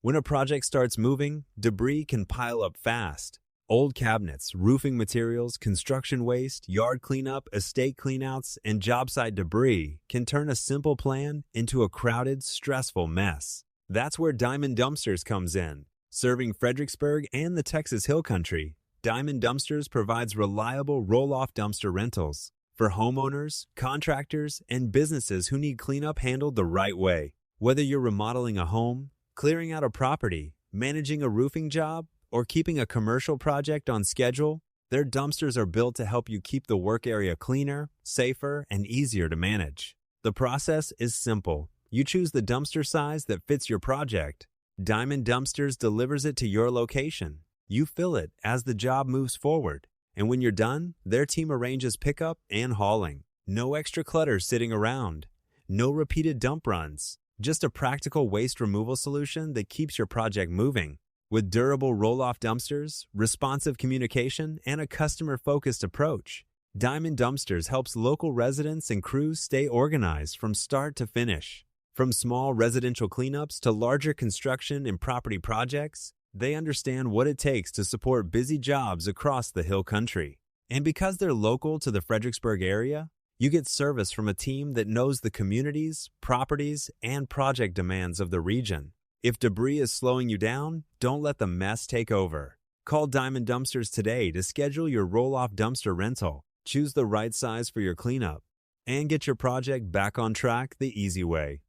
When a project starts moving, debris can pile up fast. Old cabinets, roofing materials, construction waste, yard cleanup, estate cleanouts, and job site debris can turn a simple plan into a crowded, stressful mess. That's where Diamond Dumpsters comes in. Serving Fredericksburg and the Texas Hill Country, Diamond Dumpsters provides reliable roll-off dumpster rentals for homeowners, contractors, and businesses who need cleanup handled the right way. Whether you're remodeling a home, clearing out a property, managing a roofing job, or keeping a commercial project on schedule, their dumpsters are built to help you keep the work area cleaner, safer, and easier to manage. The process is simple. You choose the dumpster size that fits your project. Diamond Dumpsters delivers it to your location. You fill it as the job moves forward. And when you're done, their team arranges pickup and hauling. No extra clutter sitting around. No repeated dump runs. Just a practical waste removal solution that keeps your project moving. With durable roll-off dumpsters, responsive communication, and a customer-focused approach, Diamond Dumpsters helps local residents and crews stay organized from start to finish. From small residential cleanups to larger construction and property projects, they understand what it takes to support busy jobs across the Hill Country. And because they're local to the Fredericksburg area, you get service from a team that knows the communities, properties, and project demands of the region. If debris is slowing you down, don't let the mess take over. Call Diamond Dumpsters today to schedule your roll-off dumpster rental, choose the right size for your cleanup, and get your project back on track the easy way.